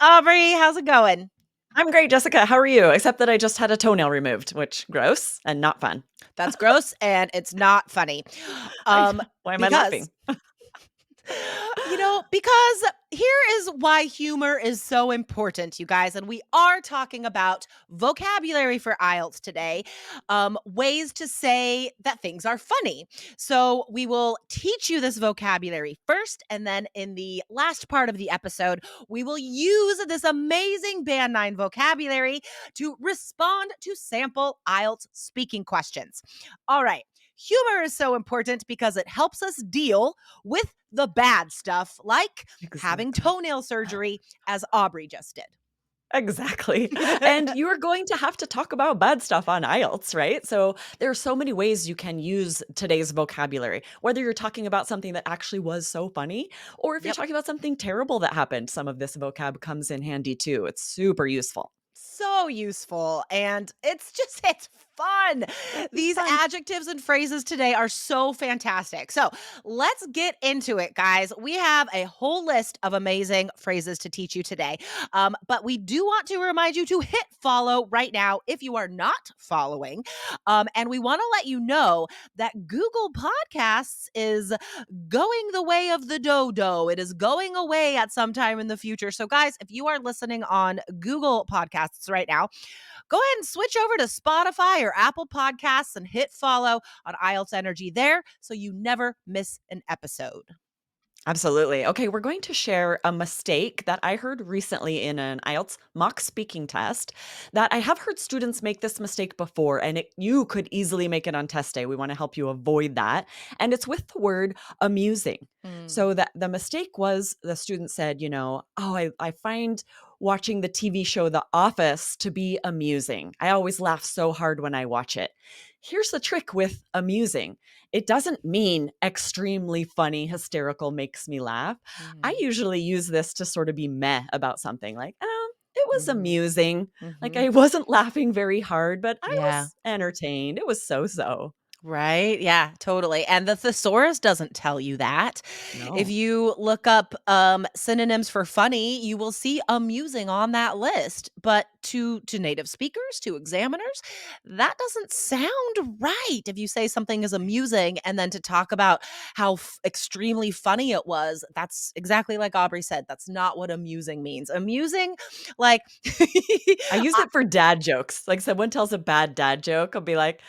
Aubrey. How's it going? I'm great, Jessica. How are you? Except that I just had a toenail removed, which gross and not fun. That's gross and it's not funny. Um, Why am I because laughing? because here is why humor is so important, you guys. And we are talking about vocabulary for IELTS today, ways to say that things are funny. So we will teach you this vocabulary first. And then in the last part of the episode, we will use this amazing Band 9 vocabulary to respond to sample IELTS speaking questions. All right. Humor is so important because it helps us deal with the bad stuff, like having Exactly. toenail surgery, as Aubrey just did. Exactly. And you are going to have to talk about bad stuff on IELTS, right? So there are so many ways you can use today's vocabulary, whether you're talking about something that actually was so funny, or if you're Yep. talking about something terrible that happened, some of this vocab comes in handy too. It's super useful. So useful. And it's fun. It's These fun. adjectives and phrases today are so fantastic. So let's get into it, guys. We have a whole list of amazing phrases to teach you today. But we do want to remind you to hit follow right now if you are not following. And we want to let you know that Google Podcasts is going the way of the dodo. It is going away at some time in the future. So, guys, if you are listening on Google Podcasts right now, go ahead and switch over to Spotify or Apple Podcasts and hit follow on IELTS Energy there so you never miss an episode. Absolutely. Okay, we're going to share a mistake that I heard recently in an IELTS mock speaking test that I have heard students make this mistake before, and you could easily make it on test day. We want to help you avoid that. And it's with the word amusing. Mm. So that the mistake was the student said, I find watching the TV show The Office to be amusing. I always laugh so hard when I watch it. Here's the trick with amusing. It doesn't mean extremely funny, hysterical, makes me laugh. I Mm. usually use this to sort of be meh about something like, it was Mm. amusing. Like Mhm. I wasn't laughing very hard, but I Yeah. was entertained. It was so so. Right? Yeah, totally. And the thesaurus doesn't tell you that. If No. you look up synonyms for funny, you will see amusing on that list. But to native speakers, to examiners, that doesn't sound right. If you say something is amusing and then to talk about how extremely funny it was, that's exactly like Aubrey said. That's not what amusing means. Amusing, like I use it for dad jokes. Like someone tells a bad dad joke, I'll be like,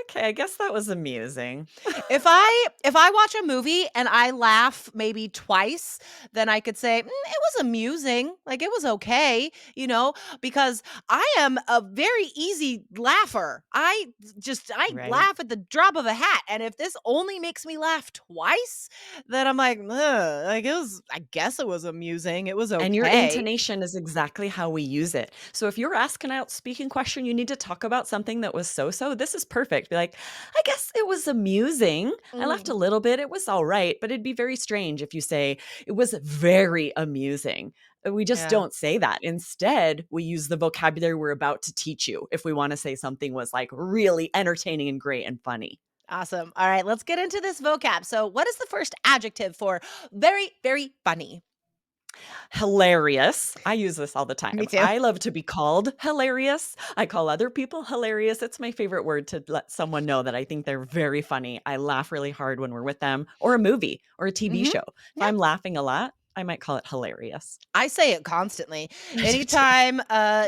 okay, I guess that was amusing. If I watch a movie and I laugh maybe twice, then I could say, it was amusing, like, it was okay," because I am a very easy laugher. I Right. laugh at the drop of a hat, and if this only makes me laugh twice, then I'm like, "Ugh," like, I guess it was amusing, it was And your okay. intonation is exactly how we use it. So if you're asking out speaking question, you need to talk about something that was so-so. This is perfect. Be like, I guess it was amusing. I laughed a Mhm. little bit. It was all right. But it'd be very strange if you say it was very amusing. We just Yeah. don't say that. Instead, we use the vocabulary we're about to teach you if we want to say something was like really entertaining and great and funny. Awesome. All right, let's get into this vocab. So, what is the first adjective for very, very funny? Hilarious. I use this all the Me time. too. I love to be called hilarious. I call other people hilarious. It's my favorite word to let someone know that I think they're very funny. I laugh really hard when we're with them, or a movie or a TV Mhm. show. If Yeah. I'm laughing a lot, I might call it hilarious. I say it constantly. I do too. Anytime,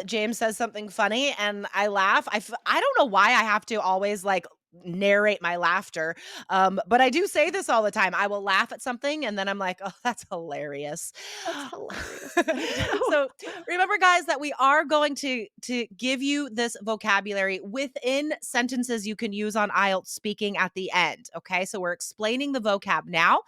James says something funny and I laugh, I don't know why I have to always, like, narrate my laughter, but I do say this all the time. I will laugh at something and then I'm like, "Oh, that's hilarious." That's hilarious. I know. So, remember, guys, that we are going to give you this vocabulary within sentences you can use on IELTS speaking at the end, okay? So, we're explaining the vocab now,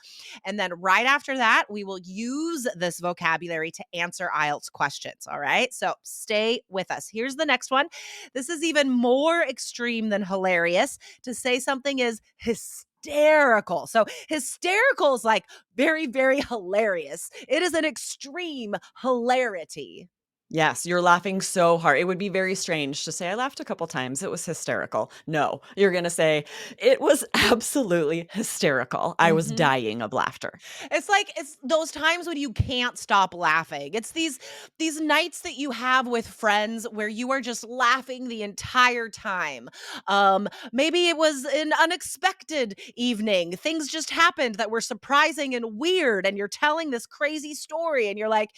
and then right after that, we will use this vocabulary to answer IELTS questions. All right. So stay with us. Here's the next one. This is even more extreme than hilarious. To say something is hysterical. So hysterical is like very, very hilarious. It is an extreme hilarity. Yes, you're laughing so hard. It would be very strange to say, "I laughed a couple times, it was hysterical." No, you're gonna say, "It was absolutely hysterical. I was Mhm. dying of laughter." It's like it's those times when you can't stop laughing. It's these nights that you have with friends where you are just laughing the entire time. Maybe it was an unexpected evening. Things just happened that were surprising and weird, and you're telling this crazy story, and you're like,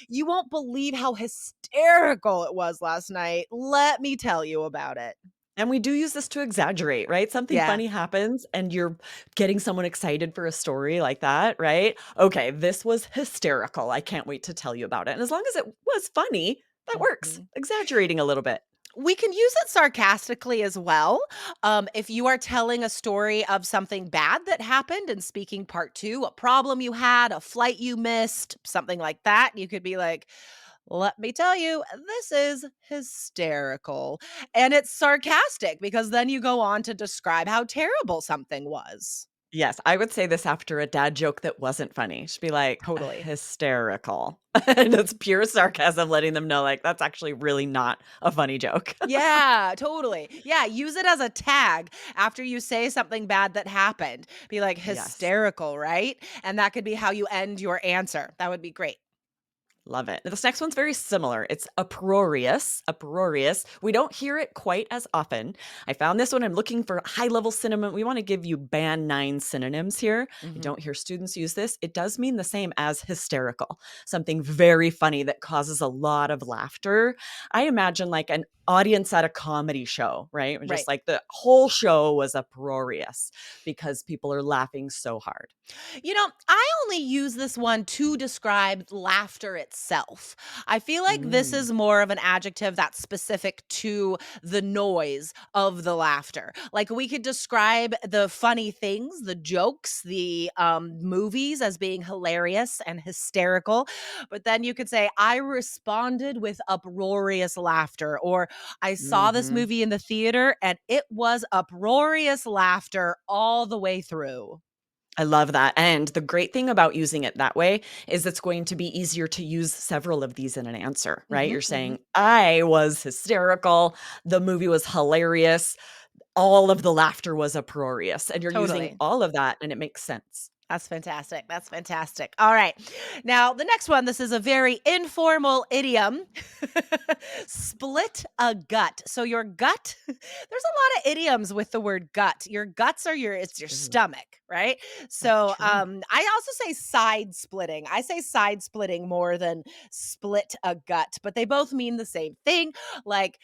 "You won't believe how hysterical it was last night. Let me tell you about it." And we do use this to exaggerate, right? Something Yeah. funny happens and you're getting someone excited for a story like that, right? Okay, this was hysterical. I can't wait to tell you about it. And as long as it was funny, that works. Mhm. Exaggerating a little bit. We can use it sarcastically as well. If you are telling a story of something bad that happened in speaking part two, a problem you had, a flight you missed, something like that, you could be like, let me tell you, this is hysterical. And it's sarcastic because then you go on to describe how terrible something was. Yes, I would say this after a dad joke that wasn't funny. She'd be like, Totally. hysterical. And it's pure sarcasm, letting them know, like, that's actually really not a funny joke. Yeah, totally. Yeah, use it as a tag after you say something bad that happened. Be like Yes. hysterical, right? And that could be how you end your answer. That would be great. Love it. This next one's very similar. It's uproarious. Uproarious. We don't hear it quite as often. I found this one. I'm looking for high level synonym. We want to give you band 9 synonyms here. I Mhm. don't hear students use this. It does mean the same as hysterical, something very funny that causes a lot of laughter. I imagine like an audience at a comedy show, right? Just Right. like the whole show was uproarious because people are laughing so hard. I only use this one to describe laughter itself. I feel like this Mm, is more of an adjective that's specific to the noise of the laughter. Like we could describe the funny things, the jokes, the movies as being hilarious and hysterical. But then you could say, I responded with uproarious laughter, or I saw this mhm. movie in the theater and it was uproarious laughter all the way through. I love that, and the great thing about using it that way is it's going to be easier to use several of these in an answer, right? Hmm. You're Hmm. saying, "I was hysterical, the movie was hilarious, all of the laughter was uproarious," and you're using Totally. all of that, and it makes sense. That's fantastic. That's fantastic. All right. Now, the next one, this is a very informal idiom. Split a gut. So your gut, there's a lot of idioms with the word gut. Your guts are it's your True. stomach, right? That's So true. I also say side splitting. I say side splitting more than split a gut, but they both mean the same thing. Like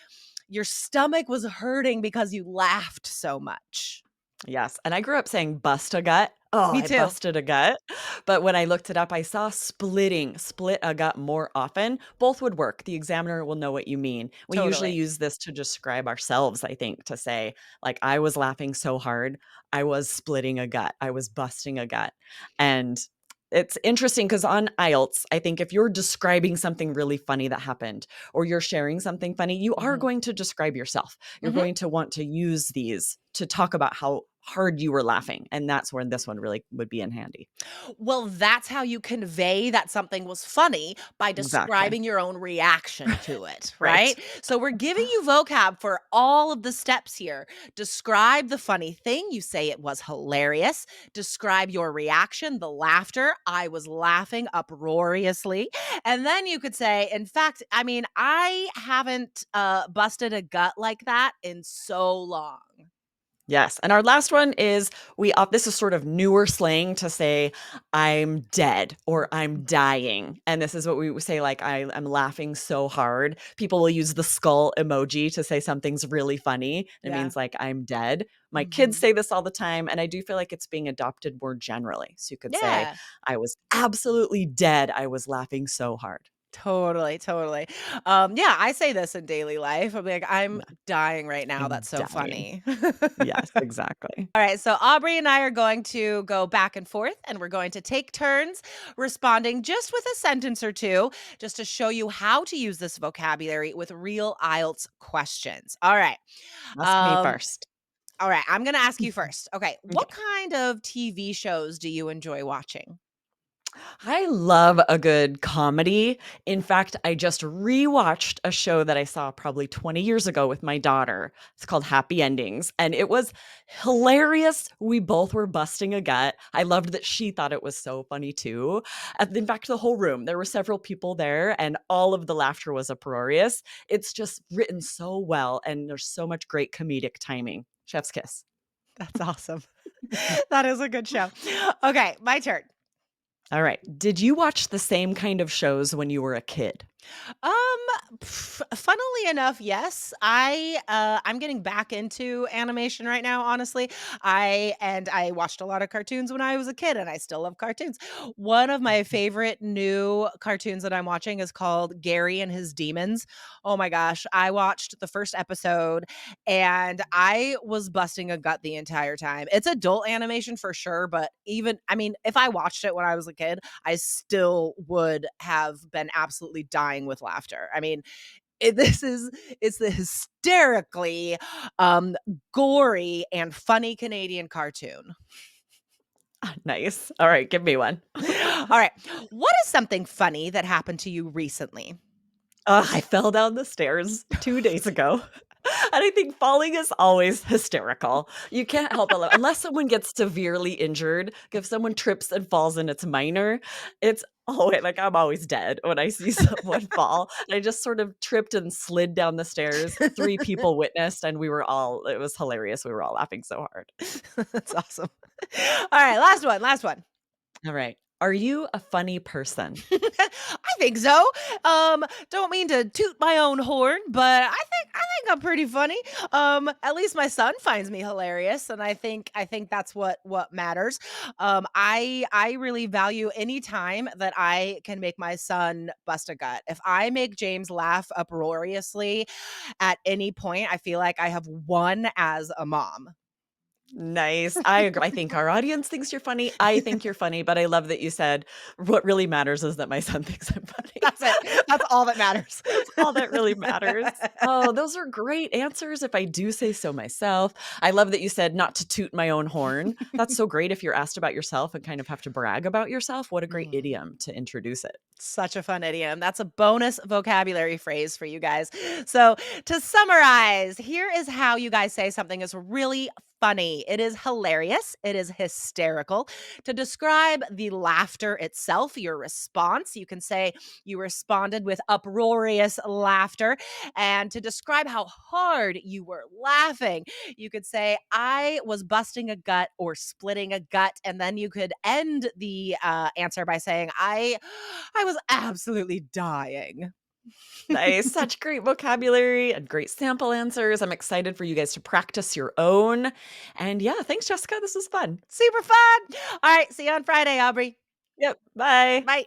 your stomach was hurting because you laughed so much. Yes, and I grew up saying "bust a gut." Oh, Me I too. busted a gut, but when I looked it up, I saw split a gut more often. Both would work. The examiner will know what you mean. We usually Totally. use this to describe ourselves, I think, to say, like, "I was laughing so hard, I was splitting a gut, I was busting a gut." And it's interesting because on IELTS, I think if you're describing something really funny that happened or you're sharing something funny, you are Mhm. going to describe yourself. You're Mhm. going to want to use these to talk about how hard you were laughing, and that's when this one really would be in handy. Well, that's how you convey that something was funny by Exactly. describing your own reaction to it, Right. right? So we're giving you vocab for all of the steps here. Describe the funny thing. You say it was hilarious. Describe your reaction, the laughter. I was laughing uproariously. And then you could say, in fact, I mean, I haven't busted a gut like that in so long. Yes, and our last one is this is sort of newer slang to say, "I'm dead" or "I'm dying," and this is what we would say, like, "I'm laughing so hard." People will use the skull emoji to say something's really funny. It Yeah. means, like, "I'm dead." My kids Mhm. say this all the time, and I do feel like it's being adopted more generally. So you could say, Yeah. "I was absolutely dead. I was laughing so hard." Totally, totally. Yeah, I say this in daily life. I'm like, "I'm Yeah, dying right now. "I'm That's so dying." funny." Yes, exactly. All right, so Aubrey and I are going to go back and forth, and we're going to take turns responding just with a sentence or two, just to show you how to use this vocabulary with real IELTS questions. All right. Ask me Um, first. all right, I'm gonna ask you first. Okay, what Okay. kind of TV shows do you enjoy watching? I love a good comedy. In fact, I just rewatched a show that I saw probably 20 years ago with my daughter. It's called Happy Endings, and it was hilarious. We both were busting a gut. I loved that she thought it was so funny too. And in fact, the whole room, there were several people there, and all of the laughter was uproarious. It's just written so well, and there's so much great comedic timing. Chef's kiss. That's awesome. That is a good show. Okay, my turn. All right. Did you watch the same kind of shows when you were a kid? Um, Funnily enough, yes. I'm getting back into animation right now, honestly. I watched a lot of cartoons when I was a kid and I still love cartoons. One of my Mhm. favorite new cartoons that I'm watching is called Gary and His Demons. Oh my gosh, I watched the first episode and I was busting a gut the entire time. It's adult animation for sure, but even I mean, if I watched it when I was a kid, I still would have been absolutely dying with laughter. I mean, this is it's the hysterically gory and funny Canadian cartoon. Nice. All right, give me one. All right. What is something funny that happened to you recently? I fell down the stairs 2 days ago, and I think falling is always hysterical. You can't help but laugh unless someone gets severely injured. If someone trips and falls and it's minor, it's always like, I'm always dead when I see someone fall. And I just sort of tripped and slid down the stairs. 3 people witnessed, and it was hilarious. We were all laughing so hard. That's awesome. All right, last one, last one. All right. Are you a funny person? I think so. Don't mean to toot my own horn, but I think I'm pretty funny. At least my son finds me hilarious, and I think that's what matters. I really value any time that I can make my son bust a gut. If I make James laugh uproariously at any point, I feel like I have won as a mom. Nice. I agree. I think our audience thinks you're funny. I think you're funny, but I love that you said what really matters is that my son thinks I'm funny. That's it. That's all that matters. That's all that really matters. Oh, those are great answers if I do say so myself. I love that you said not to toot my own horn. That's so great if you're asked about yourself and kind of have to brag about yourself. What a great Mm. idiom to introduce it. Such a fun idiom. That's a bonus vocabulary phrase for you guys. So, to summarize, here is how you guys say something is really funny. It is hilarious. It is hysterical. To describe the laughter itself, your response, you can say you responded with uproarious laughter. And to describe how hard you were laughing, you could say, I was busting a gut or splitting a gut. And then you could end the answer by saying, I was absolutely dying. Nice. Such great vocabulary and great sample answers. I'm excited for you guys to practice your own. And yeah, thanks, Jessica. This was fun. Super fun. All right. See you on Friday, Aubrey. Yep. Bye. Bye.